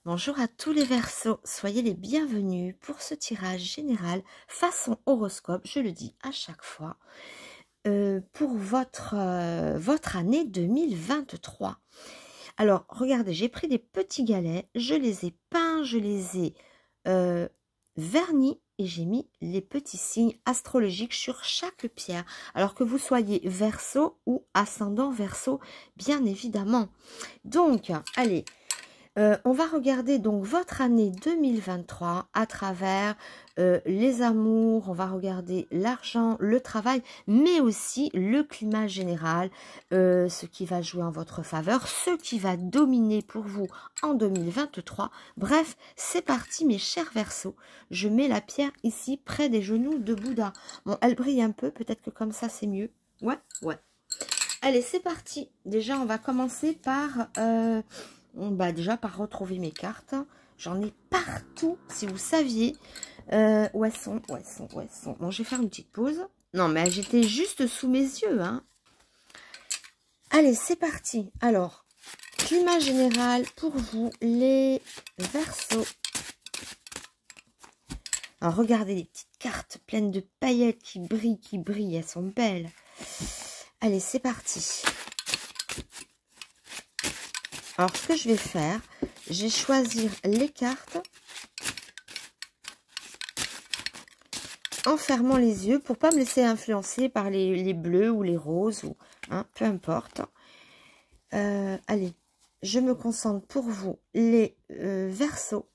Bonjour à tous les Verseaux, soyez les bienvenus pour ce tirage général façon horoscope, je le dis à chaque fois, pour votre année 2023. Alors, regardez, j'ai pris des petits galets, je les ai peints, je les ai vernis et j'ai mis les petits signes astrologiques sur chaque pierre. Alors que vous soyez Verseau ou ascendant Verseau, bien évidemment. Donc, allez... on va regarder donc votre année 2023 à travers les amours, on va regarder l'argent, le travail, mais aussi le climat général, ce qui va jouer en votre faveur, ce qui va dominer pour vous en 2023. Bref, c'est parti mes chers Verseaux. Je mets la pierre ici près des genoux de Bouddha. Bon, elle brille un peu, peut-être que comme ça c'est mieux. Ouais. Allez, c'est parti. Déjà, on va commencer par... déjà par retrouver mes cartes. J'en ai partout, si vous saviez. Où elles sont. Bon, je vais faire une petite pause. Non, mais j'étais juste sous mes yeux. Hein. Allez, c'est parti. Alors, climat général pour vous, les Verseaux. Alors, regardez les petites cartes pleines de paillettes qui brillent. Elles sont belles. Allez, c'est parti. Alors, ce que je vais faire, je vais choisir les cartes en fermant les yeux pour ne pas me laisser influencer par les bleus ou les roses, ou, hein, peu importe. Allez, je me concentre pour vous, les Verseaux,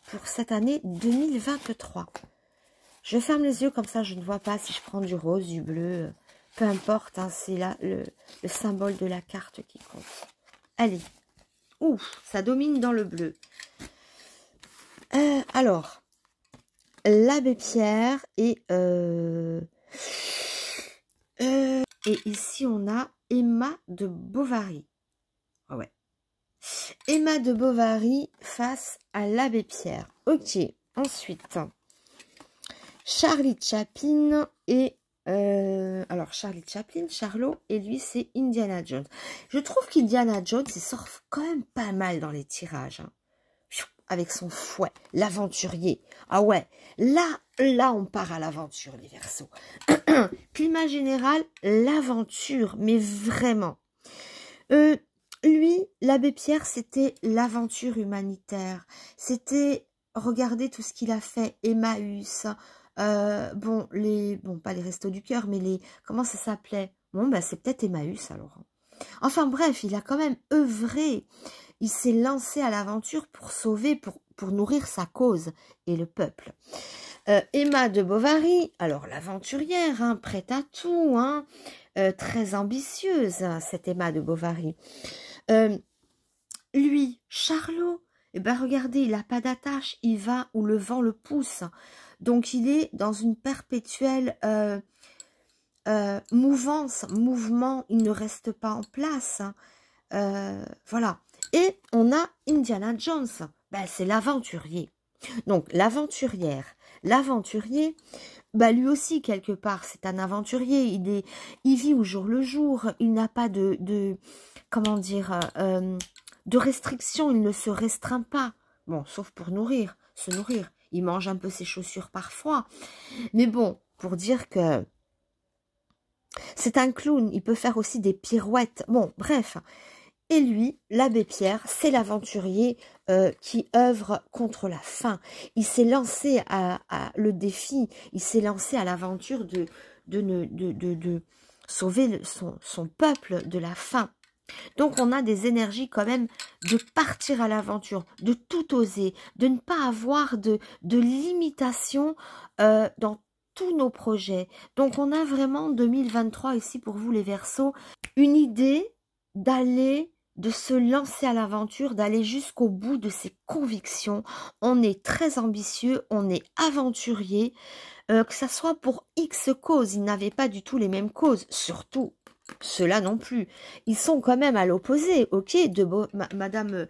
pour cette année 2023. Je ferme les yeux, comme ça je ne vois pas si je prends du rose, du bleu, peu importe, hein, c'est là le symbole de la carte qui compte. Allez. Ouf, ça domine dans le bleu. Alors, l'abbé Pierre et ici on a Emma de Bovary. Ah ouais. Emma de Bovary face à l'abbé Pierre. Ok, ensuite, Charlie Chaplin et... alors, Charlie Chaplin, Charlot, et lui, c'est Indiana Jones. Je trouve qu'Indiana Jones, il sort quand même pas mal dans les tirages. Hein. Avec son fouet, l'aventurier. Ah ouais, là, on part à l'aventure, les Verseaux. Climat général, l'aventure, mais vraiment. Lui, l'abbé Pierre, c'était l'aventure humanitaire. C'était, regardez tout ce qu'il a fait, Emmaüs, bon, pas les restos du cœur, mais les, comment ça s'appelait? Bon, bah, c'est peut-être Emmaüs, alors. Enfin, bref, il a quand même œuvré. Il s'est lancé à l'aventure pour sauver, pour nourrir sa cause et le peuple. Emma de Bovary, alors l'aventurière, hein, prête à tout, hein, très ambitieuse, hein, cette Emma de Bovary. Lui, Charlot, eh ben regardez, il n'a pas d'attache, il va où le vent le pousse. Donc il est dans une perpétuelle mouvance, mouvement, il ne reste pas en place. Hein. Voilà. Et on a Indiana Jones, ben, c'est l'aventurier. Donc l'aventurière, l'aventurier, bah lui aussi quelque part c'est un aventurier. Il vit au jour le jour. Il n'a pas comment dire, de restrictions. Il ne se restreint pas. Bon, sauf pour se nourrir. Il mange un peu ses chaussures parfois. Mais bon, pour dire que c'est un clown. Il peut faire aussi des pirouettes. Bon, bref. Et lui, l'abbé Pierre, c'est l'aventurier qui œuvre contre la faim. Il s'est lancé à le défi, il s'est lancé à l'aventure de sauver son peuple de la faim. Donc on a des énergies quand même de partir à l'aventure, de tout oser, de ne pas avoir de limitation dans tous nos projets. Donc on a vraiment 2023 ici pour vous les Verseaux, une idée de se lancer à l'aventure, d'aller jusqu'au bout de ses convictions. On est très ambitieux, on est aventurier, que ça soit pour X causes. Ils n'avaient pas du tout les mêmes causes, surtout ceux-là non plus. Ils sont quand même à l'opposé, ok, Madame...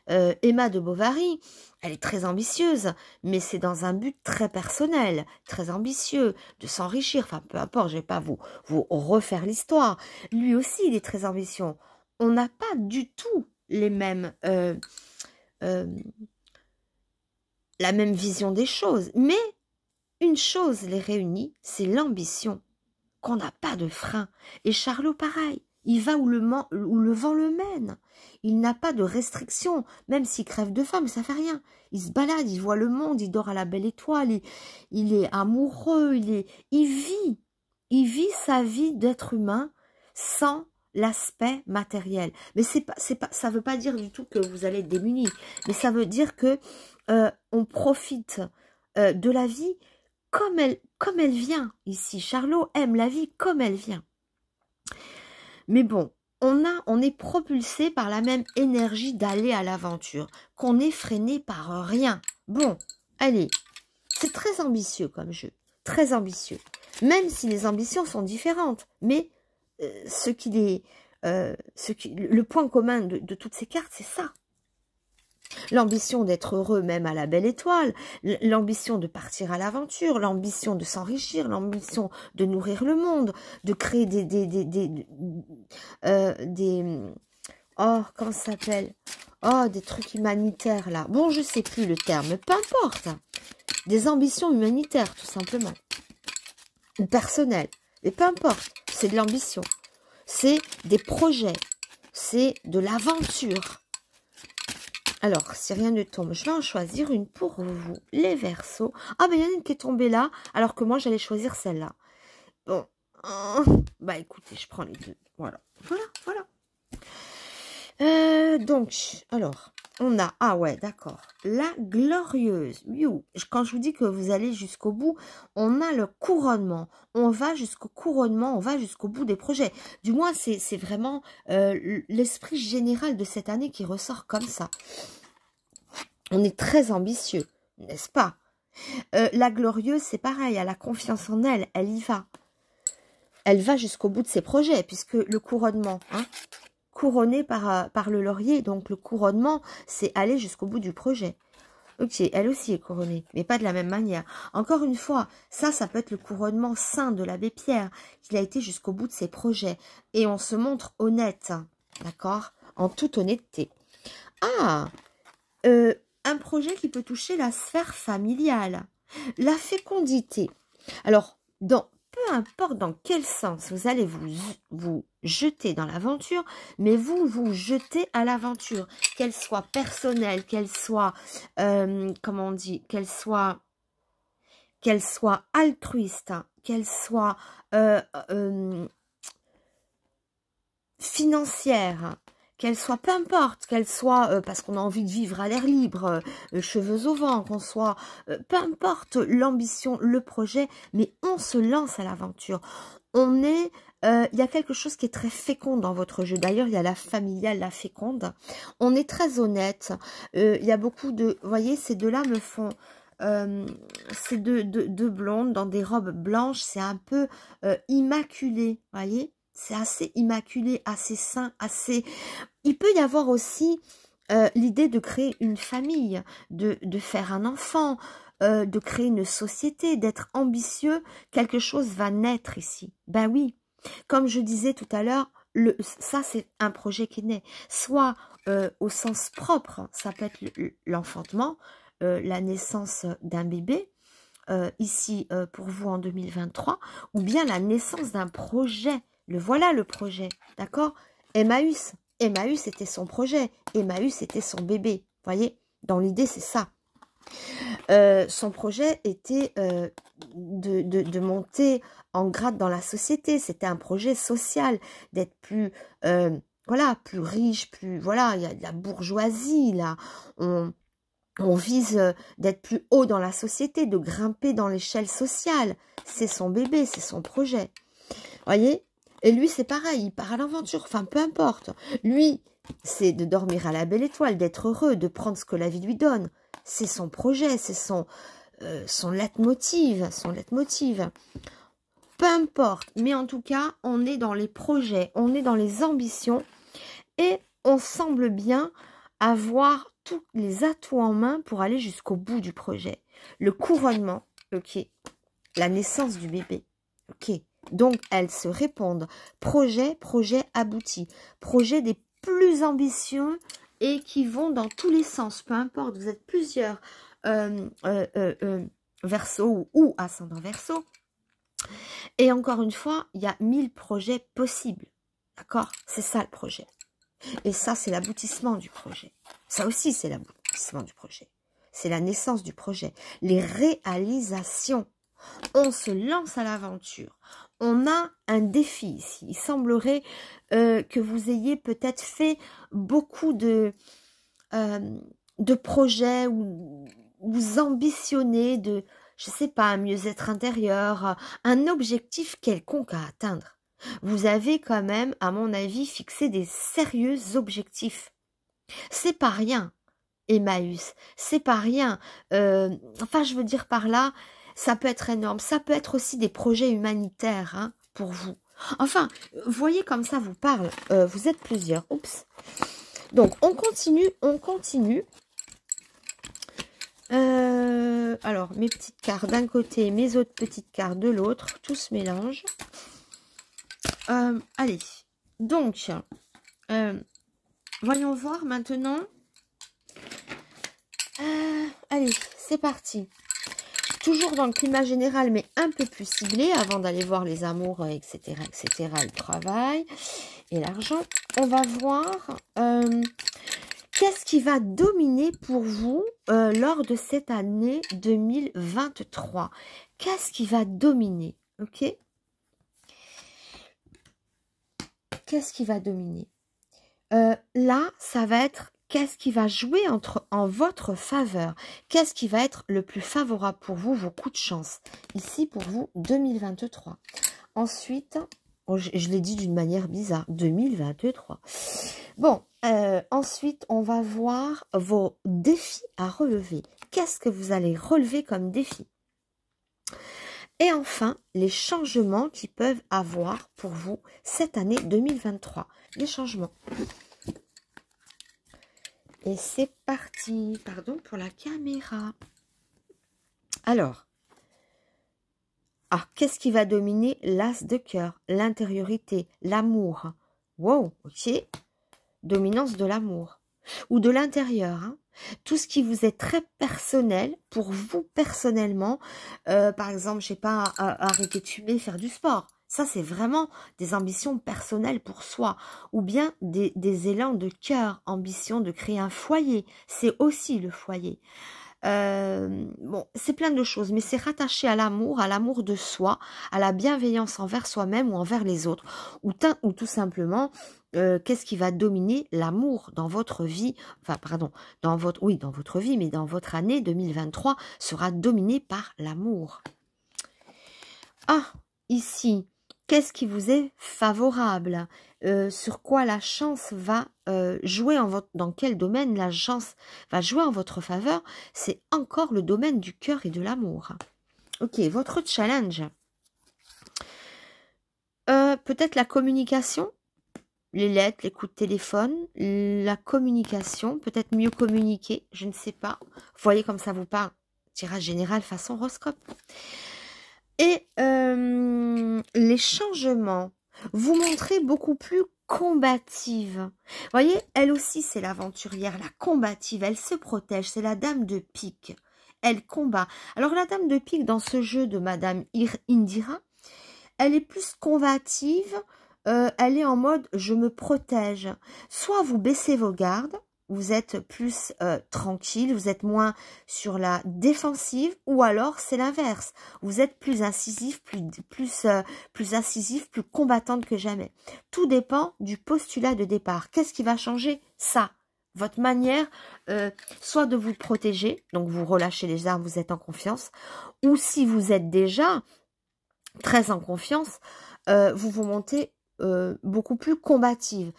Emma de Bovary, elle est très ambitieuse, mais c'est dans un but très personnel, très ambitieux, de s'enrichir. Enfin, peu importe, je ne vais pas vous refaire l'histoire. Lui aussi, il est très ambitieux. On n'a pas du tout les mêmes la même vision des choses. Mais une chose les réunit, c'est l'ambition, qu'on n'a pas de frein. Et Charlot, pareil, il va où le vent le mène. Il n'a pas de restriction, même s'il crève de faim, mais ça fait rien. Il se balade, il voit le monde, il dort à la belle étoile, il est amoureux, il vit sa vie d'être humain sans l'aspect matériel. Mais ça veut pas dire du tout que vous allez être démunis, mais ça veut dire que on profite de la vie comme elle vient ici. Charlot aime la vie comme elle vient. Mais bon, on est propulsé par la même énergie d'aller à l'aventure, qu'on est freiné par rien. Bon, allez, c'est très ambitieux comme jeu, très ambitieux. Même si les ambitions sont différentes, mais le point commun de toutes ces cartes, c'est ça. L'ambition d'être heureux même à la belle étoile, l'ambition de partir à l'aventure, l'ambition de s'enrichir, l'ambition de nourrir le monde, de créer oh, comment ça s'appelle? Oh, des trucs humanitaires là. Bon, je sais plus le terme, mais peu importe. Des ambitions humanitaires, tout simplement. Ou personnelles. Mais peu importe, c'est de l'ambition. C'est des projets. C'est de l'aventure. Alors, si rien ne tombe, je vais en choisir une pour vous, les Verseaux. Ah, ben il y en a une qui est tombée là, alors que moi, j'allais choisir celle-là. Bon, bah écoutez, je prends les deux. Voilà. Donc, alors, on a, ah ouais, d'accord, la glorieuse. Quand je vous dis que vous allez jusqu'au bout, on a le couronnement. On va jusqu'au couronnement, on va jusqu'au bout des projets. Du moins, c'est vraiment l'esprit général de cette année qui ressort comme ça. On est très ambitieux, n'est-ce pas? La glorieuse, c'est pareil, elle a confiance en elle, elle y va. Elle va jusqu'au bout de ses projets, puisque le couronnement, hein, couronné par le laurier, donc le couronnement, c'est aller jusqu'au bout du projet. Ok, elle aussi est couronnée, mais pas de la même manière. Encore une fois, ça peut être le couronnement saint de l'abbé Pierre, qu'il a été jusqu'au bout de ses projets. Et on se montre honnête, d'accord? En toute honnêteté. Ah, un projet qui peut toucher la sphère familiale, la fécondité. Alors, peu importe dans quel sens vous allez vous jeter dans l'aventure, mais vous jetez à l'aventure, qu'elle soit personnelle, qu'elle soit, comment on dit, qu'elle soit altruiste, qu'elle soit financière, qu'elle soit, peu importe, qu'elle soit parce qu'on a envie de vivre à l'air libre, cheveux au vent, qu'on soit, peu importe l'ambition, le projet, mais on se lance à l'aventure. On est, il y a quelque chose qui est très fécond dans votre jeu. D'ailleurs, il y a la familiale, la féconde. On est très honnête. Il y a beaucoup de, vous voyez, ces deux-là me font, ces deux blondes dans des robes blanches, c'est un peu immaculé, vous voyez. C'est assez immaculé, assez sain, assez... Il peut y avoir aussi l'idée de créer une famille, de faire un enfant, de créer une société, d'être ambitieux. Quelque chose va naître ici. Ben oui, comme je disais tout à l'heure, ça c'est un projet qui naît. Soit au sens propre, ça peut être l'enfantement, la naissance d'un bébé, ici pour vous en 2023, ou bien la naissance d'un projet. Voilà le projet, d'accord? Emmaüs était son projet. Emmaüs était son bébé. Vous voyez? Dans l'idée, c'est ça. Son projet était de monter en grade dans la société. C'était un projet social, d'être plus, voilà, plus riche, plus, voilà, il y a de la bourgeoisie, là. On vise d'être plus haut dans la société, de grimper dans l'échelle sociale. C'est son bébé, c'est son projet. Vous voyez? Et lui, c'est pareil, il part à l'aventure, enfin, peu importe. Lui, c'est de dormir à la belle étoile, d'être heureux, de prendre ce que la vie lui donne. C'est son projet, c'est son leitmotiv, Peu importe, mais en tout cas, on est dans les projets, on est dans les ambitions et on semble bien avoir tous les atouts en main pour aller jusqu'au bout du projet. Le couronnement, ok. La naissance du bébé, ok. Donc, elles se répondent. Projet abouti. Projet des plus ambitieux et qui vont dans tous les sens, peu importe, vous êtes plusieurs Verseau ou ascendant Verseau. Et encore une fois, il y a 1000 projets possibles. D'accord? C'est ça le projet. Et ça, c'est l'aboutissement du projet. Ça aussi, c'est l'aboutissement du projet. C'est la naissance du projet. Les réalisations. On se lance à l'aventure. On a un défi ici. Il semblerait que vous ayez peut-être fait beaucoup de projets où vous ambitionnez de, je sais pas, un mieux-être intérieur, un objectif quelconque à atteindre. Vous avez quand même, à mon avis, fixé des sérieux objectifs. C'est pas rien, Emmaüs, c'est pas rien. Enfin, je veux dire par là, ça peut être énorme. Ça peut être aussi des projets humanitaires hein, pour vous. Enfin, voyez comme ça vous parle. Vous êtes plusieurs. Oups. Donc, on continue, on continue. Alors, mes petites cartes d'un côté, mes autres petites cartes de l'autre. Tout se mélange. Allez. Donc, voyons voir maintenant. Allez, c'est parti. Toujours dans le climat général, mais un peu plus ciblé, avant d'aller voir les amours, etc., le travail et l'argent. On va voir qu'est-ce qui va dominer pour vous lors de cette année 2023. Qu'est-ce qui va dominer, ok? Qu'est-ce qui va dominer? Là, ça va être qu'est-ce qui va jouer en votre faveur? Qu'est-ce qui va être le plus favorable pour vous, vos coups de chance? Ici, pour vous, 2023. Ensuite, oh, je l'ai dit d'une manière bizarre, 2023. Bon, ensuite, on va voir vos défis à relever. Qu'est-ce que vous allez relever comme défi? Et enfin, les changements qui peuvent avoir pour vous cette année 2023. Les changements. Et c'est parti. Pardon pour la caméra. Alors, qu'est-ce qui va dominer? L'as de cœur, l'intériorité, l'amour. Wow, ok. Dominance de l'amour. Ou de l'intérieur. Hein. Tout ce qui vous est très personnel, pour vous personnellement. Par exemple, je sais pas, arrêter de fumer, faire du sport. Ça, c'est vraiment des ambitions personnelles pour soi. Ou bien des élans de cœur, ambition de créer un foyer. C'est aussi le foyer. Bon, c'est plein de choses, mais c'est rattaché à l'amour de soi, à la bienveillance envers soi-même ou envers les autres. Ou tout simplement, qu'est-ce qui va dominer l'amour dans votre vie? Enfin, pardon, dans votre vie, mais dans votre année 2023 sera dominé par l'amour. Ici, qu'est-ce qui vous est favorable? Sur quoi la chance va jouer dans quel domaine la chance va jouer en votre faveur? C'est encore le domaine du cœur et de l'amour. Ok, votre challenge. Peut-être la communication, les lettres, les coups de téléphone, la communication, peut-être mieux communiquer, je ne sais pas. Vous voyez comme ça vous parle. Tirage général façon horoscope. Et les changements, vous montrez beaucoup plus combative. Vous voyez, elle aussi, c'est l'aventurière, la combative. Elle se protège, c'est la dame de pique. Elle combat. Alors, la dame de pique, dans ce jeu de Madame Indira, elle est plus combative. Elle est en mode « je me protège ». Soit vous baissez vos gardes, vous êtes plus tranquille, vous êtes moins sur la défensive, ou alors c'est l'inverse. Vous êtes plus incisif, plus incisif, plus combattante que jamais. Tout dépend du postulat de départ. Qu'est-ce qui va changer? Ça, votre manière, soit de vous protéger, donc vous relâchez les armes, vous êtes en confiance, ou si vous êtes déjà très en confiance, vous vous montez beaucoup plus combative.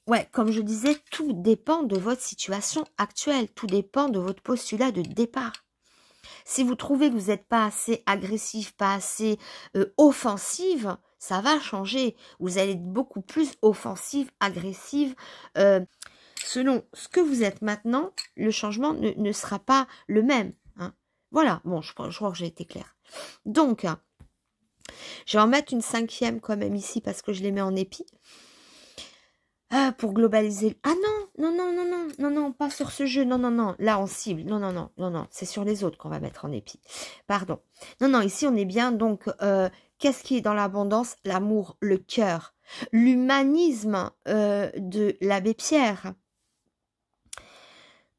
Ouais, comme je disais, tout dépend de votre situation actuelle. Tout dépend de votre postulat de départ. Si vous trouvez que vous n'êtes pas assez agressif, pas assez offensive, ça va changer. Vous allez être beaucoup plus offensive, agressive. Selon ce que vous êtes maintenant, le changement ne sera pas le même. Hein. Voilà, bon, je crois que j'ai été claire. Donc, je vais en mettre une 5e quand même ici parce que je les mets en épi. Ah, pour globaliser. Ah non, non, non, non, non, non, non, pas sur ce jeu. Non, non, non. Là, on cible. Non, non, non, non, non. C'est sur les autres qu'on va mettre en épi. Pardon. Non, non, ici, on est bien. Donc, qu'est-ce qui est dans l'abondance? L'amour, le cœur, l'humanisme de l'abbé Pierre.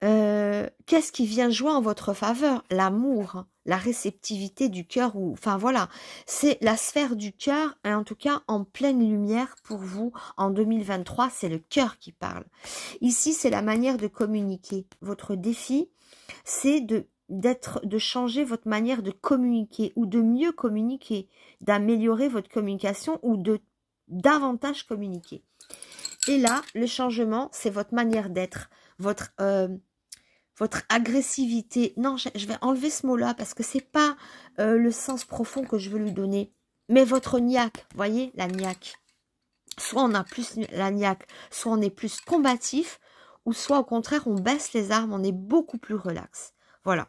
Qu'est-ce qui vient jouer en votre faveur? L'amour, la réceptivité du cœur, ou enfin voilà, c'est la sphère du cœur, et en tout cas en pleine lumière pour vous en 2023, c'est le cœur qui parle. Ici, c'est la manière de communiquer. Votre défi, c'est de changer votre manière de communiquer, ou de mieux communiquer, d'améliorer votre communication, ou de davantage communiquer. Et là, le changement, c'est votre manière d'être, votre agressivité. Non, je vais enlever ce mot-là parce que c'est pas le sens profond que je veux lui donner. Mais votre niaque, voyez, la niaque. Soit on a plus la niaque, soit on est plus combatif, ou soit au contraire, on baisse les armes, on est beaucoup plus relax. Voilà.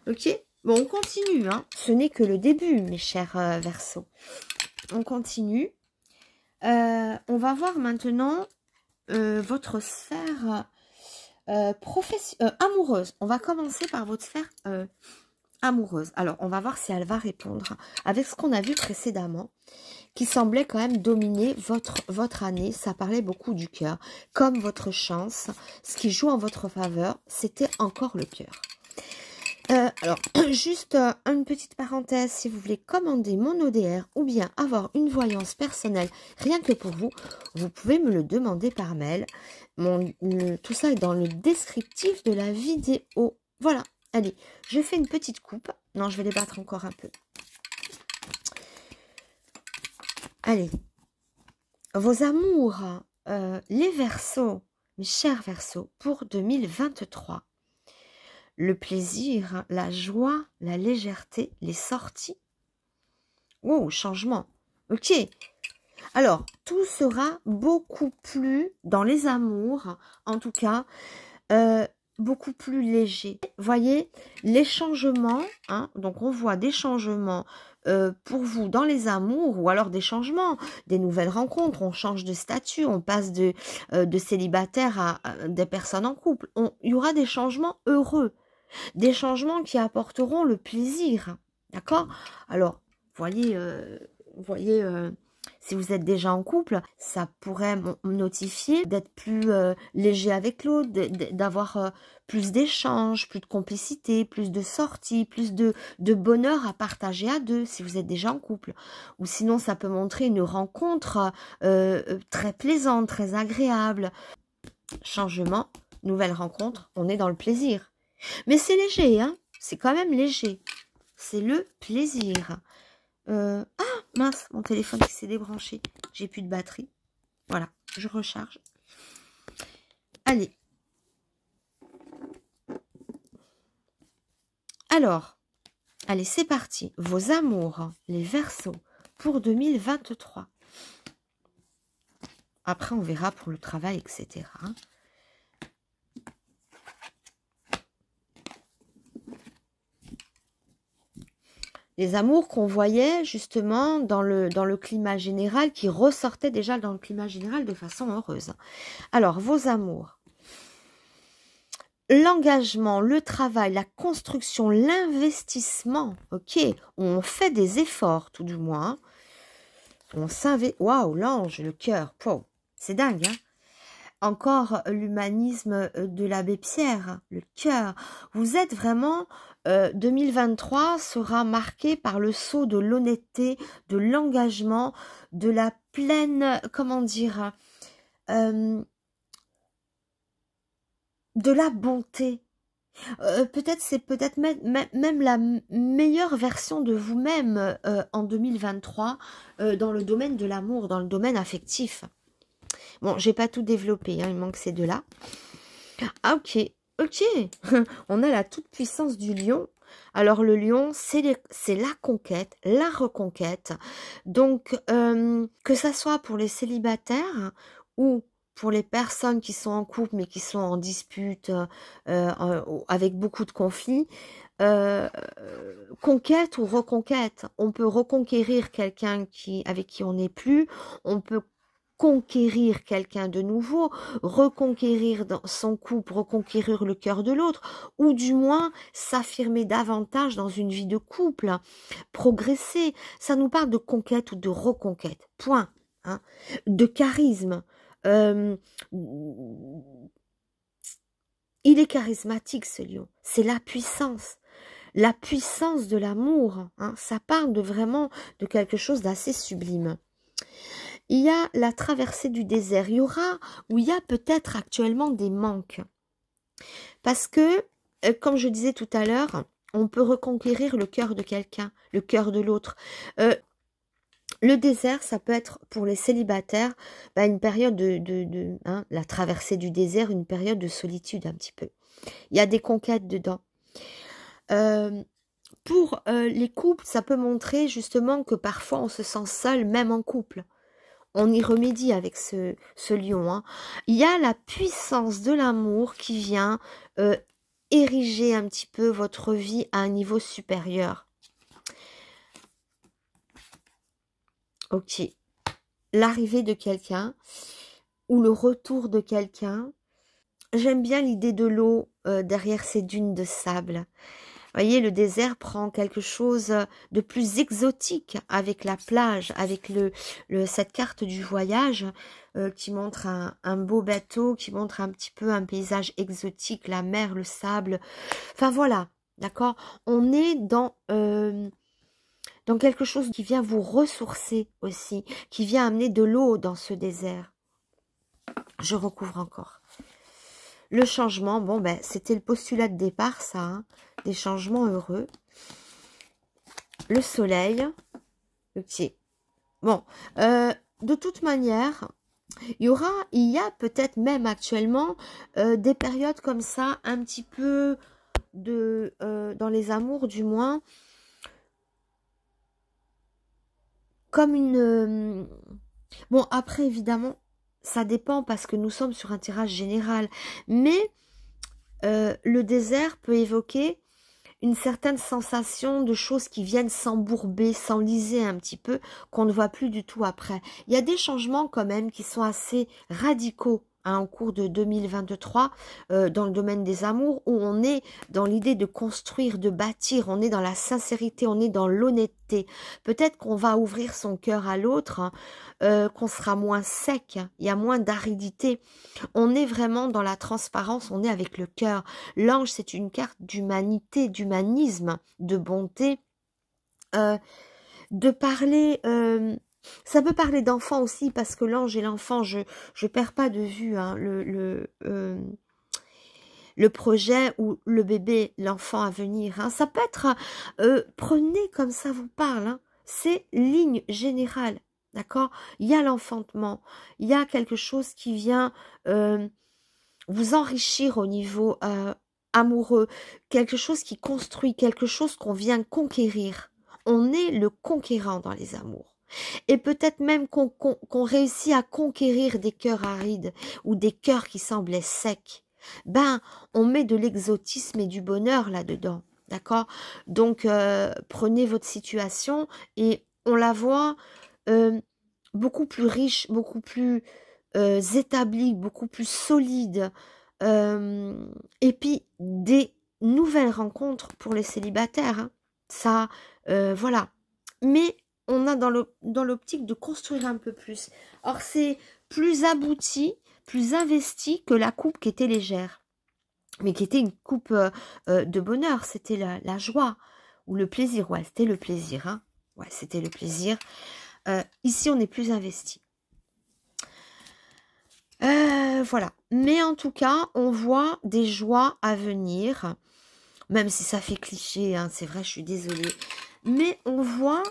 Ok? Bon, on continue. Hein. Ce n'est que le début, mes chers Verseaux. On continue. On va voir maintenant votre sphère amoureuse. On va commencer par votre sphère amoureuse. Alors, on va voir si elle va répondre avec ce qu'on a vu précédemment, qui semblait quand même dominer votre année. Ça parlait beaucoup du cœur. Comme votre chance, ce qui joue en votre faveur, c'était encore le cœur. Alors, juste une petite parenthèse, si vous voulez commander mon ODR ou bien avoir une voyance personnelle rien que pour vous, vous pouvez me le demander par mail. Tout ça est dans le descriptif de la vidéo. Voilà, allez, je fais une petite coupe. Non, je vais les battre encore un peu. Allez, vos amours, les Verseaux, mes chers Verseaux, pour 2023. Le plaisir, la joie, la légèreté, les sorties. Oh, changement. Ok. Alors, tout sera beaucoup plus dans les amours, en tout cas, beaucoup plus léger. Voyez, les changements, hein, donc on voit des changements pour vous dans les amours, ou alors des changements, des nouvelles rencontres, on change de statut, on passe de célibataire à des personnes en couple. Il y aura des changements heureux. Des changements qui apporteront le plaisir. D'accord? Alors, voyez, si vous êtes déjà en couple, ça pourrait notifier d'être plus léger avec l'autre, d'avoir plus d'échanges, plus de complicité, plus de sorties, plus de bonheur à partager à deux, si vous êtes déjà en couple. Ou sinon, ça peut montrer une rencontre très plaisante, très agréable. Changement, nouvelle rencontre, on est dans le plaisir. Mais c'est léger, hein? C'est quand même léger. C'est le plaisir. Ah, mince, mon téléphone qui s'est débranché. J'ai plus de batterie. Voilà, je recharge. Allez. Alors, allez, c'est parti. Vos amours, les Verseaux, pour 2023. Après, on verra pour le travail, etc. Les amours qu'on voyait justement dans le climat général, qui ressortaient déjà dans le climat général de façon heureuse. Alors, vos amours. L'engagement, le travail, la construction, l'investissement, ok, on fait des efforts tout du moins. On s'investit. Waouh, l'ange, le cœur, wow, c'est dingue, hein. Encore l'humanisme de l'abbé Pierre, le cœur. Vous êtes vraiment... 2023 sera marqué par le sceau de l'honnêteté, de l'engagement, de la pleine... Comment dire de la bonté. Peut-être c'est peut-être même la meilleure version de vous-même en 2023 dans le domaine de l'amour, dans le domaine affectif. Bon, j'ai pas tout développé, hein, il manque ces deux-là. Ah, ok, ok. On a la toute-puissance du lion. Alors, le lion, c'est la conquête, la reconquête. Donc, que ça soit pour les célibataires ou pour les personnes qui sont en couple, mais qui sont en dispute, avec beaucoup de conflits, conquête ou reconquête. On peut reconquérir quelqu'un avec qui on n'est plus. On peut conquérir quelqu'un de nouveau, reconquérir dans son couple, reconquérir le cœur de l'autre, ou du moins s'affirmer davantage dans une vie de couple, progresser. Ça nous parle de conquête ou de reconquête, point. Hein. De charisme. Il est charismatique, ce lion. C'est la puissance de l'amour. Hein. Ça parle de vraiment de quelque chose d'assez sublime. Il y a la traversée du désert. Il y aura, ou il y a peut-être actuellement des manques. Parce que, comme je disais tout à l'heure, on peut reconquérir le cœur de quelqu'un, le cœur de l'autre. Le désert, ça peut être pour les célibataires une période la traversée du désert, une période de solitude un petit peu. Il y a des conquêtes dedans. Pour les couples, ça peut montrer justement que parfois on se sent seul, même en couple. On y remédie avec ce lion. Hein. Il y a la puissance de l'amour qui vient ériger un petit peu votre vie à un niveau supérieur. Ok. L'arrivée de quelqu'un ou le retour de quelqu'un. J'aime bien l'idée de l'eau derrière ces dunes de sable. Vous voyez, le désert prend quelque chose de plus exotique avec la plage, avec cette carte du voyage qui montre un beau bateau, qui montre un petit peu un paysage exotique, la mer, le sable. Enfin voilà, d'accord. On est dans quelque chose qui vient vous ressourcer aussi, qui vient amener de l'eau dans ce désert. Je recouvre encore. Le changement, bon ben c'était le postulat de départ ça, hein, des changements heureux. Le soleil, ok. Bon, de toute manière, il y a peut-être même actuellement des périodes comme ça, un petit peu dans les amours du moins, comme une... Bon après évidemment, ça dépend parce que nous sommes sur un tirage général. Mais le désert peut évoquer une certaine sensation de choses qui viennent s'embourber, s'enliser un petit peu, qu'on ne voit plus du tout après. Il y a des changements quand même qui sont assez radicaux hein, au cours de 2023 dans le domaine des amours, où on est dans l'idée de construire, de bâtir, on est dans la sincérité, on est dans l'honnêteté. Peut-être qu'on va ouvrir son cœur à l'autre, hein, qu'on sera moins sec, hein, il y a moins d'aridité. On est vraiment dans la transparence, on est avec le cœur. L'ange, c'est une carte d'humanité, d'humanisme, de bonté, de parler... ça peut parler d'enfant aussi, parce que l'ange et l'enfant, je perds pas de vue hein, le projet ou le bébé, l'enfant à venir. Hein. Ça peut être, prenez comme ça vous parle, hein. C'est ligne générale, d'accord? Il y a l'enfantement, il y a quelque chose qui vient vous enrichir au niveau amoureux, quelque chose qui construit, quelque chose qu'on vient conquérir. On est le conquérant dans les amours. Et peut-être même qu'on réussit à conquérir des cœurs arides ou des cœurs qui semblaient secs. Ben, on met de l'exotisme et du bonheur là-dedans, d'accord? Donc, prenez votre situation et on la voit beaucoup plus riche, beaucoup plus établie, beaucoup plus solide. Et puis, des nouvelles rencontres pour les célibataires. Hein. Ça, voilà. Mais on a dans l'optique de construire un peu plus. Or, c'est plus abouti, plus investi que la coupe qui était légère. Mais qui était une coupe de bonheur. C'était la joie ou le plaisir. Ouais, c'était le plaisir. Hein. Ouais, c'était le plaisir. Ici, on est plus investi. Voilà. Mais en tout cas, on voit des joies à venir. Même si ça fait cliché, hein, c'est vrai, je suis désolée. Mais on voit...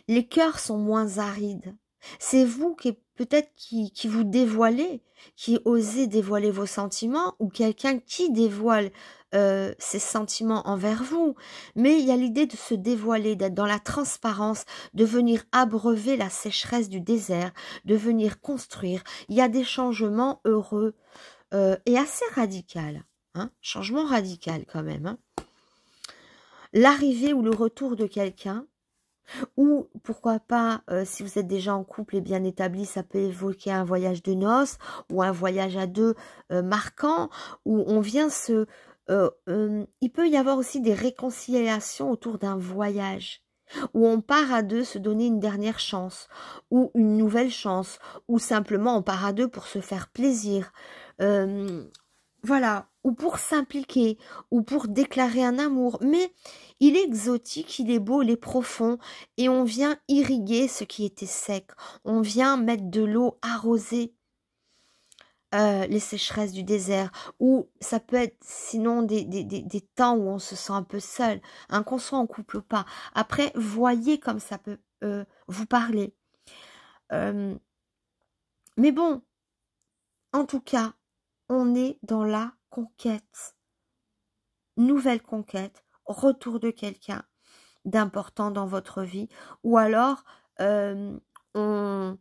Les cœurs sont moins arides. C'est vous qui peut-être qui vous dévoilez, qui osez dévoiler vos sentiments, ou quelqu'un qui dévoile ses sentiments envers vous. Mais il y a l'idée de se dévoiler, d'être dans la transparence, de venir abreuver la sécheresse du désert, de venir construire. Il y a des changements heureux et assez radicaux. Hein, changement radical quand même. Hein. L'arrivée ou le retour de quelqu'un, Ou pourquoi pas, si vous êtes déjà en couple et bien établi, ça peut évoquer un voyage de noces ou un voyage à deux marquant, où on vient se... il peut y avoir aussi des réconciliations autour d'un voyage, où on part à deux se donner une dernière chance, ou une nouvelle chance, ou simplement on part à deux pour se faire plaisir. Voilà, ou pour s'impliquer, ou pour déclarer un amour. Mais il est exotique, il est beau, il est profond, et on vient irriguer ce qui était sec. On vient mettre de l'eau, arroser les sécheresses du désert. Ou ça peut être sinon des temps où on se sent un peu seul, hein, qu'on soit en couple ou pas. Après, voyez comme ça peut vous parler. Mais bon, en tout cas, on est dans la conquête, nouvelle conquête, retour de quelqu'un d'important dans votre vie, ou alors on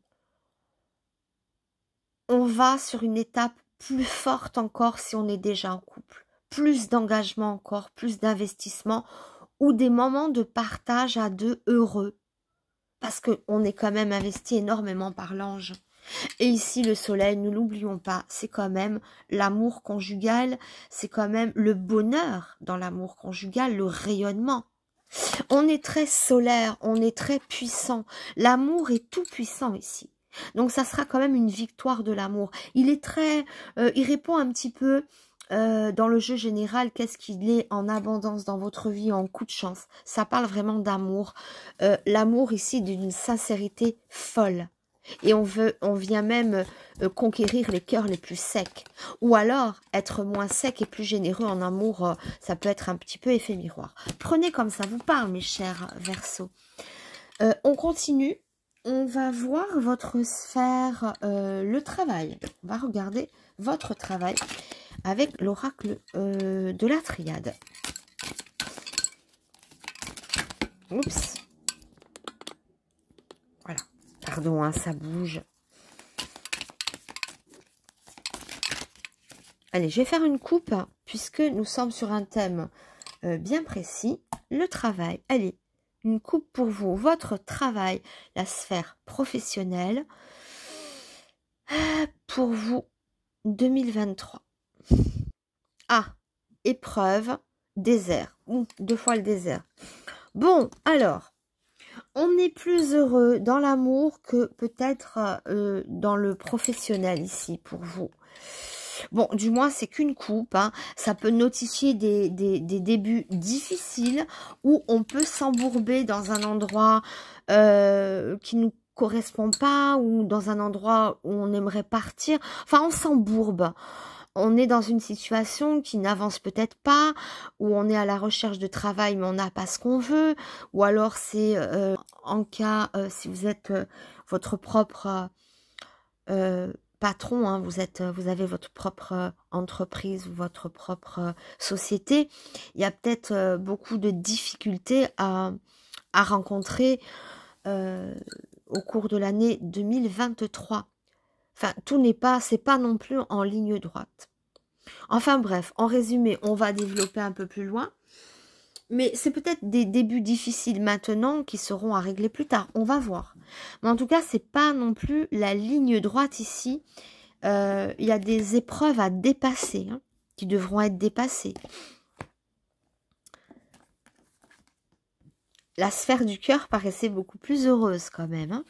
va sur une étape plus forte encore si on est déjà en couple, plus d'engagement encore, plus d'investissement, ou des moments de partage à deux heureux, parce qu'on est quand même investi énormément par l'ange. Et ici, le soleil, ne l'oublions pas, c'est quand même l'amour conjugal, c'est quand même le bonheur dans l'amour conjugal, le rayonnement. On est très solaire, on est très puissant. L'amour est tout puissant ici. Donc, ça sera quand même une victoire de l'amour. Il est très... il répond un petit peu dans le jeu général, qu'est-ce qu'il est en abondance dans votre vie, en coup de chance. Ça parle vraiment d'amour. L'amour ici d'une sincérité folle. Et on vient même conquérir les cœurs les plus secs. Ou alors, être moins sec et plus généreux en amour, ça peut être un petit peu effet miroir. Prenez comme ça vous parle, mes chers Verseaux. On continue. On va voir votre sphère, le travail. On va regarder votre travail avec l'oracle de la triade. Oups. Voilà. Pardon, hein, ça bouge. Allez, je vais faire une coupe puisque nous sommes sur un thème bien précis. Le travail. Allez, une coupe pour vous. Votre travail, la sphère professionnelle. Pour vous, 2023. Ah, épreuve, désert. Ouh, 2 fois le désert. Bon, alors. On est plus heureux dans l'amour que peut-être dans le professionnel ici pour vous. Bon, du moins, c'est qu'une coupe. Hein. Ça peut notifier des débuts difficiles où on peut s'embourber dans un endroit qui nous correspond pas ou dans un endroit où on aimerait partir. Enfin, on s'embourbe. On est dans une situation qui n'avance peut-être pas, où on est à la recherche de travail mais on n'a pas ce qu'on veut, ou alors c'est en cas, si vous êtes votre propre patron, hein, vous avez votre propre entreprise ou votre propre société, il y a peut-être beaucoup de difficultés à rencontrer au cours de l'année 2023. Enfin, tout n'est pas, c'est pas non plus en ligne droite. Enfin bref, en résumé, on va développer un peu plus loin. Mais c'est peut-être des débuts difficiles maintenant qui seront à régler plus tard. On va voir. Mais en tout cas, c'est pas non plus la ligne droite ici. Il y a des épreuves à dépasser, hein, qui devront être dépassées. La sphère du cœur paraissait beaucoup plus heureuse quand même. Hein.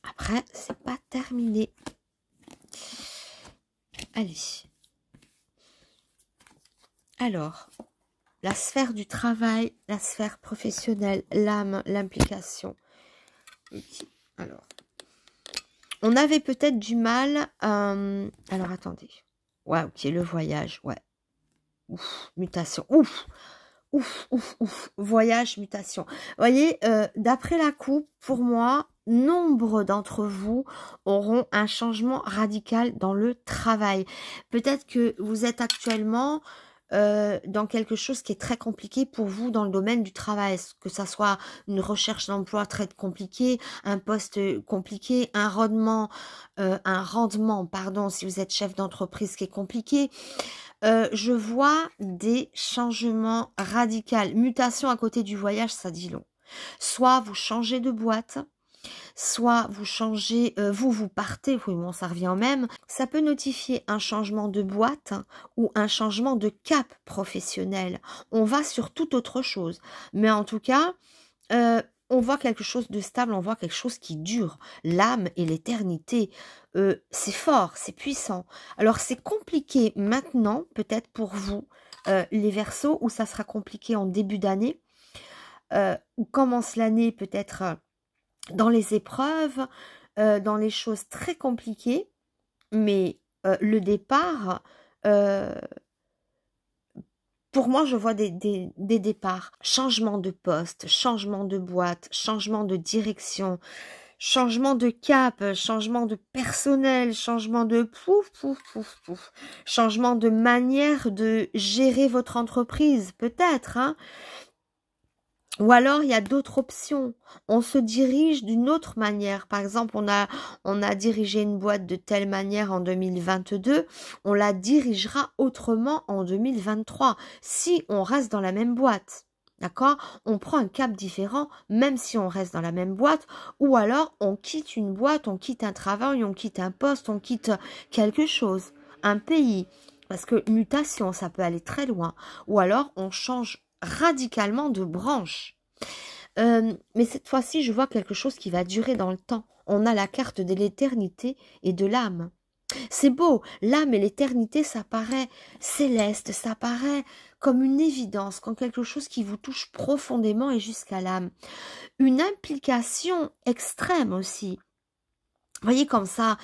Après, c'est pas terminé. Allez. Alors, la sphère du travail, la sphère professionnelle, l'âme, l'implication. Alors, on avait peut-être du mal. Alors, attendez. Ouais, ok, le voyage, ouais. Ouf, mutation. Ouf. Ouf, ouf, ouf. Voyage, mutation. Vous voyez, d'après la coupe, pour moi, nombre d'entre vous auront un changement radical dans le travail. Peut-être que vous êtes actuellement dans quelque chose qui est très compliqué pour vous dans le domaine du travail, que ça soit une recherche d'emploi très compliquée, un poste compliqué, un rendement, pardon, si vous êtes chef d'entreprise qui est compliqué. Je vois des changements radicaux. Mutation à côté du voyage, ça dit long. Soit vous changez de boîte, soit vous changez, vous partez, oui, bon, ça revient au même. Ça peut notifier un changement de boîte ou un changement de cap professionnel. On va sur toute autre chose. Mais en tout cas, on voit quelque chose de stable, on voit quelque chose qui dure. L'âme et l'éternité, c'est fort, c'est puissant. Alors c'est compliqué maintenant, peut-être pour vous, les Verseaux, où ça sera compliqué en début d'année, où commence l'année peut-être dans les épreuves, dans les choses très compliquées, mais le départ, pour moi, je vois des départs, changement de poste, changement de boîte, changement de direction, changement de cap, changement de personnel, changement de pouf, changement de manière de gérer votre entreprise, peut-être, hein. Ou alors, il y a d'autres options. On se dirige d'une autre manière. Par exemple, on a dirigé une boîte de telle manière en 2022. On la dirigera autrement en 2023. Si on reste dans la même boîte. D'accord? On prend un cap différent, même si on reste dans la même boîte. Ou alors, on quitte une boîte, on quitte un travail, on quitte un poste, on quitte quelque chose. Un pays. Parce que mutation, ça peut aller très loin. Ou alors, on change radicalement de branche. Mais cette fois-ci, je vois quelque chose qui va durer dans le temps. On a la carte de l'éternité et de l'âme. C'est beau, l'âme et l'éternité, ça paraît céleste, ça paraît comme une évidence, comme quelque chose qui vous touche profondément et jusqu'à l'âme. Une implication extrême aussi. Vous voyez comme ça,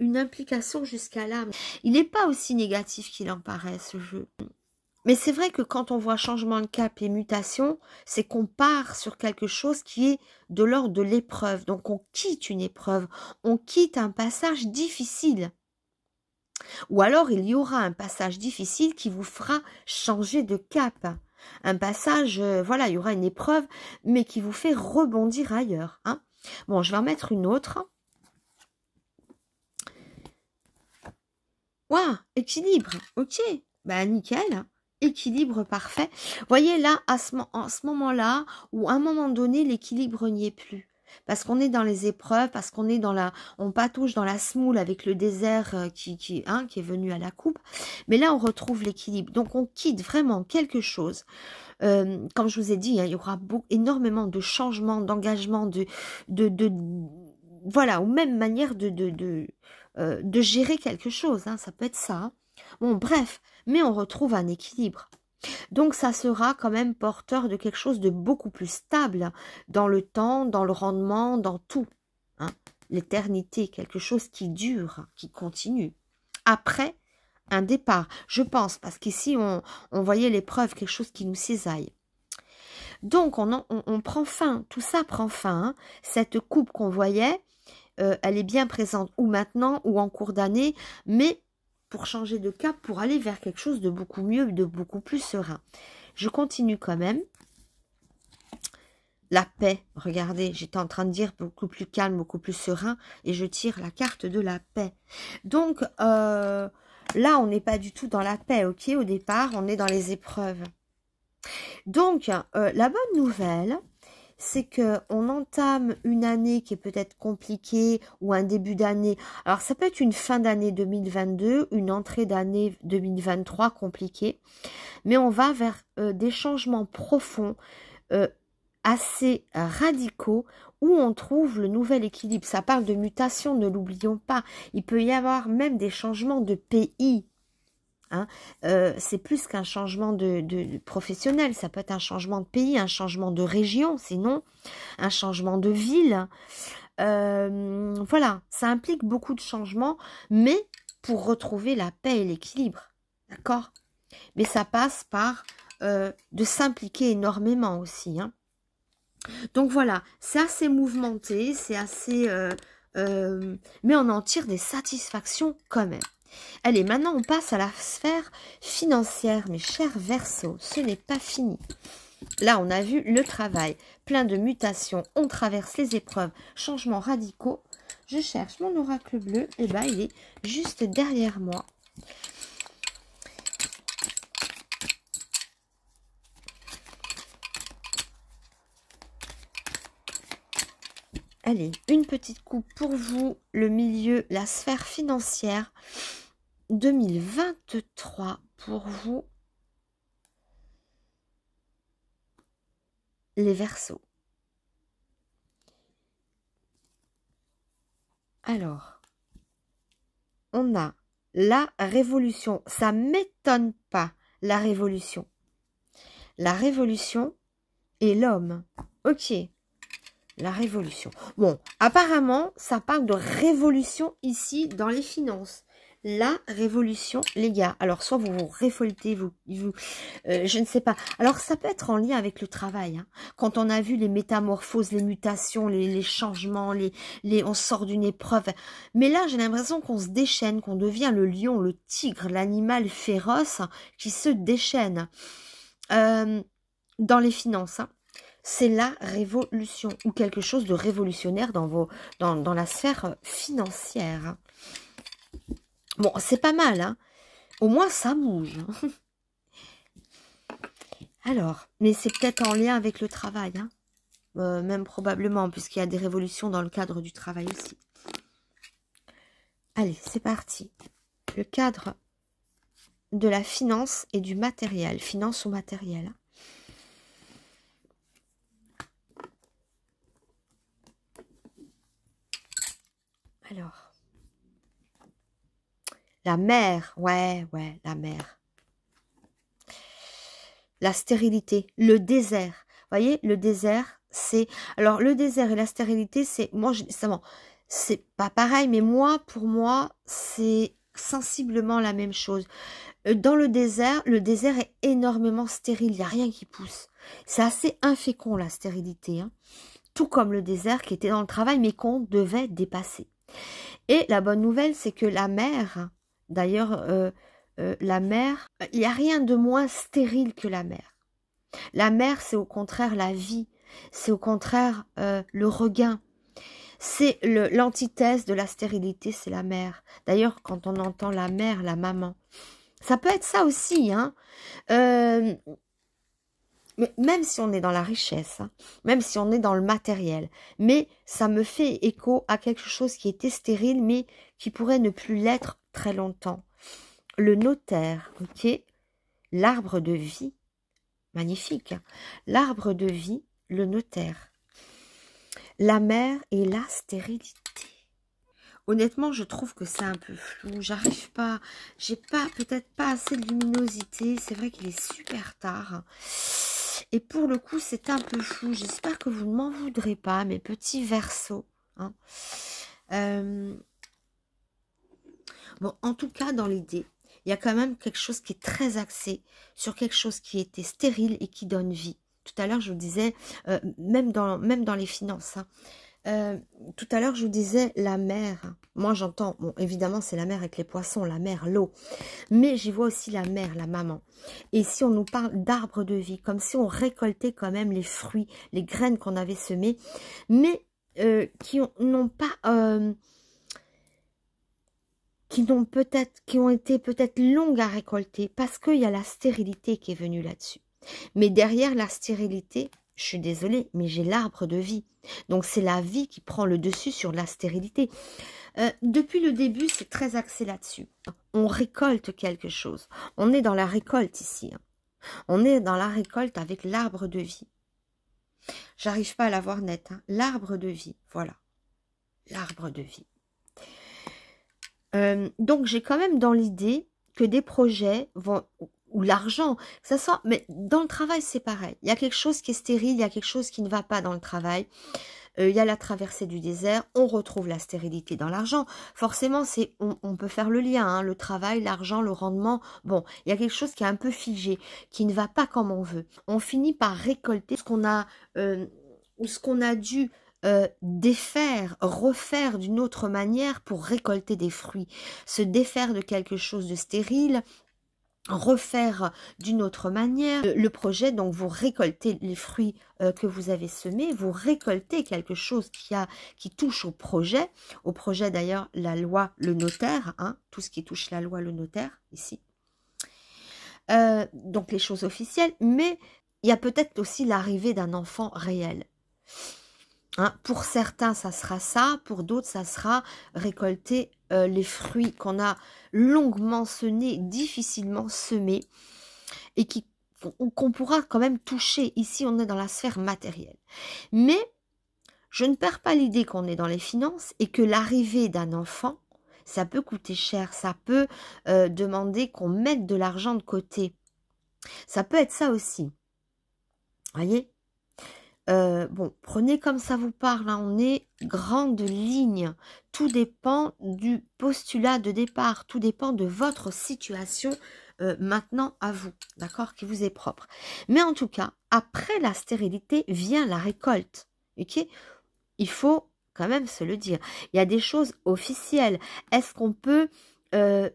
une implication jusqu'à l'âme. Il n'est pas aussi négatif qu'il en paraît, ce jeu. Mais c'est vrai que quand on voit changement de cap et mutation, c'est qu'on part sur quelque chose qui est de l'ordre de l'épreuve. Donc on quitte une épreuve, on quitte un passage difficile. Ou alors il y aura un passage difficile qui vous fera changer de cap. Un passage, voilà, il y aura une épreuve, mais qui vous fait rebondir ailleurs. Hein. Bon, je vais en mettre une autre. Waouh, équilibre, ok, bah nickel. Équilibre parfait. Vous voyez là, en ce moment-là, ou à un moment donné, l'équilibre n'y est plus. Parce qu'on est dans les épreuves, parce qu'on est on patouche dans la semoule avec le désert qui est venu à la coupe. Mais là, on retrouve l'équilibre. Donc, on quitte vraiment quelque chose. Comme je vous ai dit, hein, il y aura énormément de changements, d'engagement, voilà, ou même manière de gérer quelque chose. Hein, ça peut être ça. Hein. Bon, bref, mais on retrouve un équilibre. Donc, ça sera quand même porteur de quelque chose de beaucoup plus stable dans le temps, dans le rendement, dans tout. Hein. L'éternité, quelque chose qui dure, qui continue. Après un départ, je pense, parce qu'ici, on voyait l'épreuve, quelque chose qui nous cisaille. Donc, on prend fin, tout ça prend fin. Hein. Cette coupe qu'on voyait, elle est bien présente ou maintenant ou en cours d'année, mais pour changer de cap, pour aller vers quelque chose de beaucoup mieux, de beaucoup plus serein. Je continue quand même. La paix, regardez, j'étais en train de dire beaucoup plus calme, beaucoup plus serein, et je tire la carte de la paix. Donc, là, on n'est pas du tout dans la paix, ok, au départ, on est dans les épreuves. Donc, la bonne nouvelle, c'est qu'on entame une année qui est peut-être compliquée ou un début d'année. Alors, ça peut être une fin d'année 2022, une entrée d'année 2023 compliquée, mais on va vers des changements profonds, assez radicaux, où on trouve le nouvel équilibre. Ça parle de mutation, ne l'oublions pas. Il peut y avoir même des changements de pays. Hein, c'est plus qu'un changement de professionnel, ça peut être un changement de pays, un changement de région, sinon un changement de ville. Voilà, ça implique beaucoup de changements, mais pour retrouver la paix et l'équilibre, d'accord? Mais ça passe par de s'impliquer énormément aussi. Hein. Donc voilà, c'est assez mouvementé, c'est assez... mais on en tire des satisfactions quand même. Allez, maintenant on passe à la sphère financière, mes chers Verseaux. Ce n'est pas fini. Là, on a vu le travail, plein de mutations, on traverse les épreuves, changements radicaux. Je cherche mon oracle bleu, et ben il est juste derrière moi. Allez, une petite coupe pour vous, le milieu, la sphère financière 2023 pour vous, les Verseaux. Alors, on a la révolution. Ça m'étonne pas, la révolution. La révolution et l'homme. Ok. La révolution. Bon, apparemment, ça parle de révolution ici dans les finances. La révolution, les gars. Alors, soit vous vous révoltez, je ne sais pas. Alors, ça peut être en lien avec le travail. Hein. Quand on a vu les métamorphoses, les mutations, les changements, on sort d'une épreuve. Mais là, j'ai l'impression qu'on se déchaîne, qu'on devient le lion, le tigre, l'animal féroce qui se déchaîne dans les finances. Hein. C'est la révolution ou quelque chose de révolutionnaire dans la sphère financière. Bon, c'est pas mal, hein. Au moins, ça bouge. Alors, mais c'est peut-être en lien avec le travail, hein. Même probablement, puisqu'il y a des révolutions dans le cadre du travail aussi. Allez, c'est parti. Le cadre de la finance et du matériel. Finance ou matériel. Alors, la mer, ouais, la mer. La stérilité, le désert. Vous voyez, le désert, c'est... Alors, le désert et la stérilité, c'est... Moi, c'est pas pareil, mais pour moi, c'est sensiblement la même chose. Dans le désert est énormément stérile, il n'y a rien qui pousse. C'est assez infécond, la stérilité. Hein. Tout comme le désert qui était dans le travail, mais qu'on devait dépasser. Et la bonne nouvelle, c'est que la mer, d'ailleurs, la mer, il n'y a rien de moins stérile que la mer. La mer, c'est au contraire la vie, c'est au contraire le regain. C'est l'antithèse de la stérilité, c'est la mer. D'ailleurs, quand on entend la mère, la maman, ça peut être ça aussi, hein. Mais même si on est dans la richesse, hein, même si on est dans le matériel, mais ça me fait écho à quelque chose qui était stérile, mais qui pourrait ne plus l'être très longtemps. Le notaire, ok, l'arbre de vie, magnifique, hein, l'arbre de vie, le notaire, la mer et la stérilité. Honnêtement, je trouve que c'est un peu flou, j'arrive pas, j'ai pas, peut-être pas assez de luminosité, c'est vrai qu'il est super tard. Et pour le coup, c'est un peu flou. J'espère que vous ne m'en voudrez pas, mes petits Verseaux. Hein. Bon, en tout cas, dans l'idée, il y a quand même quelque chose qui est très axé sur quelque chose qui était stérile et qui donne vie. Tout à l'heure, je vous disais, même dans les finances, hein, tout à l'heure, je vous disais la mer. Moi, j'entends, bon, évidemment, c'est la mer avec les poissons, la mer, l'eau. Mais j'y vois aussi la mère, la maman. Et si on nous parle d'arbres de vie, comme si on récoltait quand même les fruits, les graines qu'on avait semées, mais qui ont été peut-être longues à récolter, parce qu'il y a la stérilité qui est venue là-dessus. Mais derrière la stérilité, je suis désolée, mais j'ai l'arbre de vie. Donc, c'est la vie qui prend le dessus sur la stérilité. Depuis le début, c'est très axé là-dessus. On récolte quelque chose. On est dans la récolte ici. Hein. On est dans la récolte avec l'arbre de vie. J'arrive pas à la voir nette. Hein. L'arbre de vie, voilà. L'arbre de vie. Donc, j'ai quand même dans l'idée que des projets vont... ou l'argent, que ça soit, mais dans le travail, c'est pareil. Il y a quelque chose qui est stérile, il y a quelque chose qui ne va pas dans le travail. Il y a la traversée du désert, on retrouve la stérilité dans l'argent. Forcément, on peut faire le lien, hein, le travail, l'argent, le rendement. Bon, il y a quelque chose qui est un peu figé, qui ne va pas comme on veut. On finit par récolter ce qu'on a, ou ce qu'on a dû défaire, refaire d'une autre manière pour récolter des fruits, se défaire de quelque chose de stérile, refaire d'une autre manière le projet. Donc vous récoltez les fruits que vous avez semés, vous récoltez quelque chose qui touche au projet d'ailleurs, la loi, le notaire, hein, tout ce qui touche la loi, le notaire ici, donc les choses officielles. Mais il y a peut-être aussi l'arrivée d'un enfant réel, hein. Pour certains ça sera ça, pour d'autres ça sera récolter les fruits qu'on a longuement semés, difficilement semés, et qu'on pourra quand même toucher. Ici, on est dans la sphère matérielle. Mais je ne perds pas l'idée qu'on est dans les finances et que l'arrivée d'un enfant, ça peut coûter cher, ça peut demander qu'on mette de l'argent de côté. Ça peut être ça aussi. Voyez ? Bon, prenez comme ça vous parle, hein, on est grande ligne. Tout dépend du postulat de départ, tout dépend de votre situation maintenant à vous, d'accord, qui vous est propre. Mais en tout cas, après la stérilité vient la récolte, ok? Il faut quand même se le dire. Il y a des choses officielles. Est-ce qu'on peut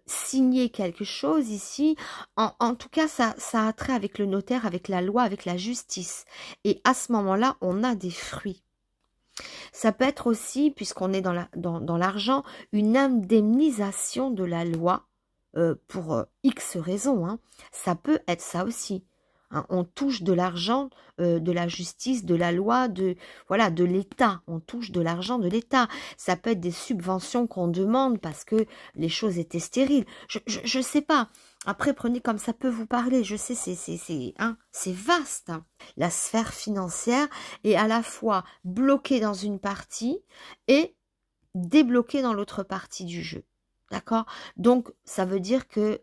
signer quelque chose ici? En tout cas, ça a trait avec le notaire, avec la loi, avec la justice. Et à ce moment-là, on a des fruits. Ça peut être aussi, puisqu'on est dans l'argent, une indemnisation de la loi pour X raisons, hein. Ça peut être ça aussi. Hein, on touche de l'argent de la justice, de la loi, voilà, de l'État. On touche de l'argent de l'État. Ça peut être des subventions qu'on demande parce que les choses étaient stériles. Je sais pas. Après, prenez comme ça peut vous parler. Je sais, c'est vaste. Hein. La sphère financière est à la fois bloquée dans une partie et débloquée dans l'autre partie du jeu. D'accord? Donc, ça veut dire que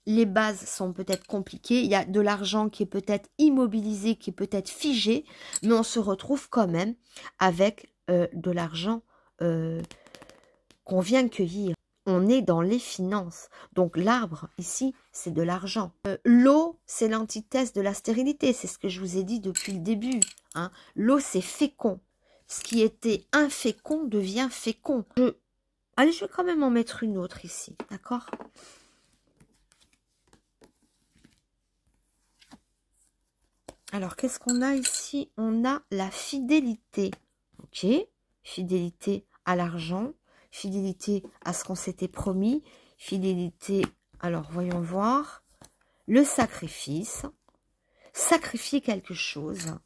les bases sont peut-être compliquées, il y a de l'argent qui est peut-être immobilisé, qui est peut-être figé, mais on se retrouve quand même avec de l'argent qu'on vient cueillir. On est dans les finances. Donc l'arbre, ici, c'est de l'argent. L'eau, c'est l'antithèse de la stérilité. C'est ce que je vous ai dit depuis le début. Hein. L'eau, c'est fécond. Ce qui était infécond devient fécond. Allez, je vais quand même en mettre une autre ici. D'accord ? Alors, qu'est-ce qu'on a ici? On a la fidélité. Ok, fidélité à l'argent, fidélité à ce qu'on s'était promis, fidélité, alors voyons voir, le sacrifice, sacrifier quelque chose.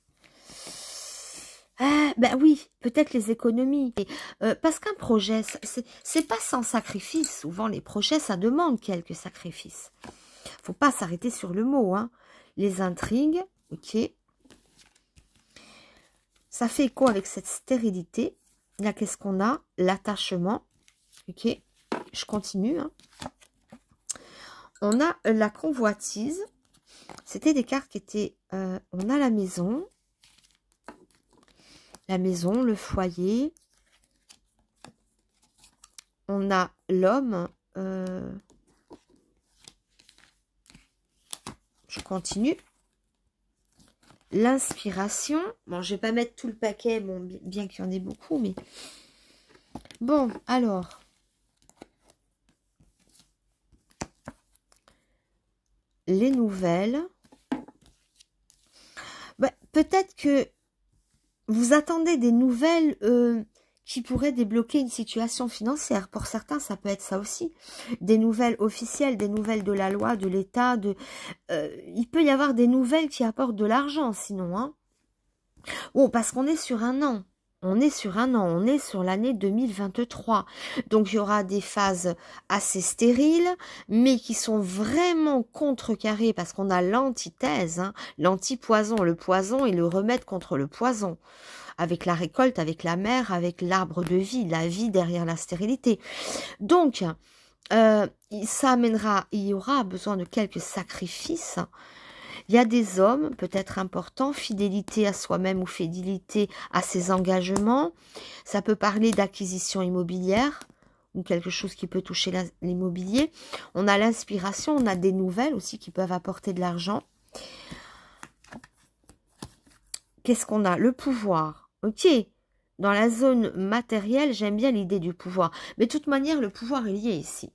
Ben oui, peut-être les économies. Parce qu'un projet, c'est pas sans sacrifice. Souvent, les projets, ça demande quelques sacrifices. Faut pas s'arrêter sur le mot. Hein. Les intrigues, ok. Ça fait écho avec cette stérilité. Là, qu'est-ce qu'on a? L'attachement. Ok. Je continue. Hein. On a la convoitise. C'était des cartes qui étaient... on a la maison. La maison, le foyer. On a l'homme. Je continue. L'inspiration. Bon, je vais pas mettre tout le paquet, bon, bien qu'il y en ait beaucoup, mais... Bon, alors... Les nouvelles. Bah, peut-être que vous attendez des nouvelles qui pourraient débloquer une situation financière. Pour certains, ça peut être ça aussi. Des nouvelles officielles, des nouvelles de la loi, de l'État. Il peut y avoir des nouvelles qui apportent de l'argent, sinon. Hein. Oh, parce qu'on est sur un an. On est sur un an, on est sur l'année 2023. Donc, il y aura des phases assez stériles, mais qui sont vraiment contrecarrées parce qu'on a l'antithèse, hein, l'antipoison, le poison et le remède contre le poison. Avec la récolte, avec la mer, avec l'arbre de vie, la vie derrière la stérilité. Donc, ça amènera, il y aura besoin de quelques sacrifices. Il y a des hommes, peut-être importants, fidélité à soi-même ou fidélité à ses engagements. Ça peut parler d'acquisition immobilière ou quelque chose qui peut toucher l'immobilier. On a l'inspiration, on a des nouvelles aussi qui peuvent apporter de l'argent. Qu'est-ce qu'on a? Le pouvoir. Ok, dans la zone matérielle, j'aime bien l'idée du pouvoir. Mais de toute manière, le pouvoir est lié ici.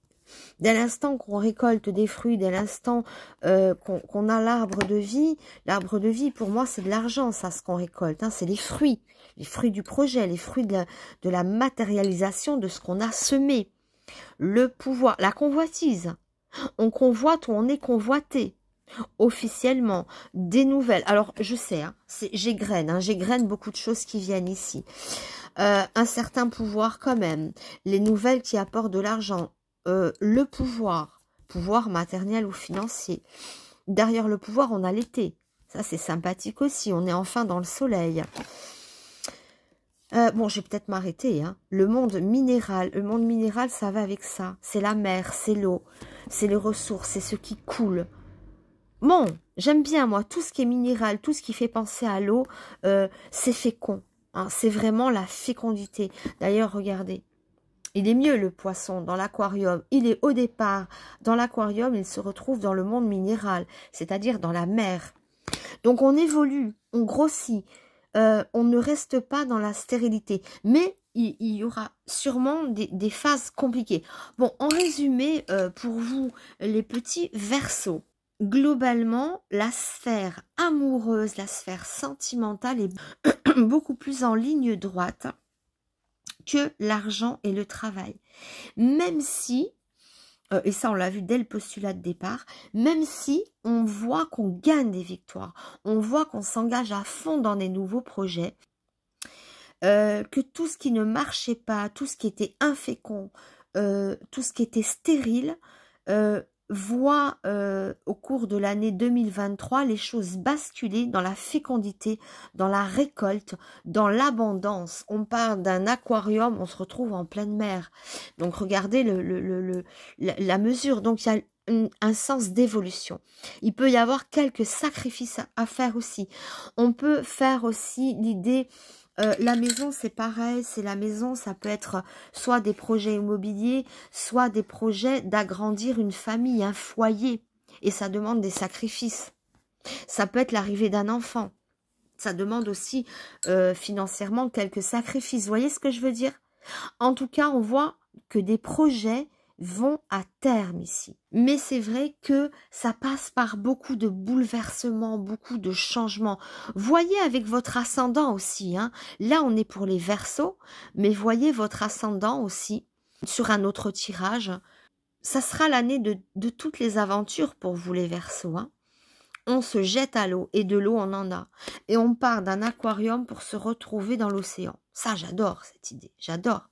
Dès l'instant qu'on récolte des fruits, dès l'instant qu'on a l'arbre de vie pour moi c'est de l'argent, ça ce qu'on récolte, hein, c'est les fruits du projet, les fruits de la matérialisation de ce qu'on a semé. Le pouvoir, la convoitise, on convoite ou on est convoité. Officiellement, des nouvelles. Alors, je sais, hein, j'égrène beaucoup de choses qui viennent ici. Un certain pouvoir quand même. Les nouvelles qui apportent de l'argent. Le pouvoir matériel ou financier. Derrière le pouvoir, on a l'été. Ça, c'est sympathique aussi. On est enfin dans le soleil. Bon, je vais peut-être m'arrêter. Hein. Le monde minéral, ça va avec ça. C'est la mer, c'est l'eau, c'est les ressources, c'est ce qui coule. Bon, j'aime bien, moi, tout ce qui est minéral, tout ce qui fait penser à l'eau, c'est fécond. Hein, c'est vraiment la fécondité. D'ailleurs, regardez, il est mieux le poisson dans l'aquarium. Il est au départ dans l'aquarium, il se retrouve dans le monde minéral, c'est-à-dire dans la mer. Donc, on évolue, on grossit, on ne reste pas dans la stérilité. Mais il y aura sûrement des phases compliquées. Bon, en résumé, pour vous, les petits Verseaux, globalement, la sphère amoureuse, la sphère sentimentale est beaucoup plus en ligne droite que l'argent et le travail. Même si, et ça on l'a vu dès le postulat de départ, même si on voit qu'on gagne des victoires, on voit qu'on s'engage à fond dans des nouveaux projets, que tout ce qui ne marchait pas, tout ce qui était infécond, tout ce qui était stérile, voit au cours de l'année 2023 les choses basculer dans la fécondité, dans la récolte, dans l'abondance. On part d'un aquarium, on se retrouve en pleine mer. Donc regardez la mesure. Donc il y a un sens d'évolution. Il peut y avoir quelques sacrifices à faire aussi. On peut faire aussi l'idée... la maison, c'est pareil, c'est la maison, ça peut être soit des projets immobiliers, soit des projets d'agrandir une famille, un foyer, et ça demande des sacrifices. Ça peut être l'arrivée d'un enfant, ça demande aussi financièrement quelques sacrifices, vous voyez ce que je veux dire? En tout cas, on voit que des projets vont à terme ici. Mais c'est vrai que ça passe par beaucoup de bouleversements, beaucoup de changements. Voyez avec votre ascendant aussi. Hein. Là, on est pour les Verseaux, mais voyez votre ascendant aussi sur un autre tirage. Ça sera l'année de toutes les aventures pour vous les Verseaux. Hein. On se jette à l'eau et de l'eau, on en a. Et on part d'un aquarium pour se retrouver dans l'océan. Ça, j'adore cette idée. J'adore.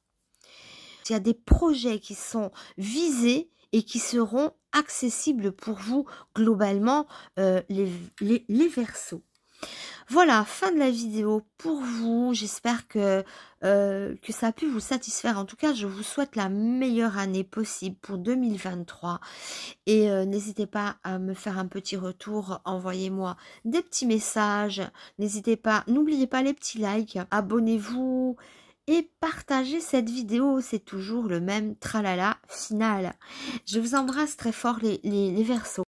Il y a des projets qui sont visés et qui seront accessibles pour vous globalement, les Verseaux. Voilà, fin de la vidéo pour vous. J'espère que ça a pu vous satisfaire. En tout cas, je vous souhaite la meilleure année possible pour 2023. Et n'hésitez pas à me faire un petit retour. Envoyez-moi des petits messages. N'hésitez pas, n'oubliez pas les petits likes. Abonnez-vous. Et partagez cette vidéo, c'est toujours le même tralala final. Je vous embrasse très fort les Verseaux.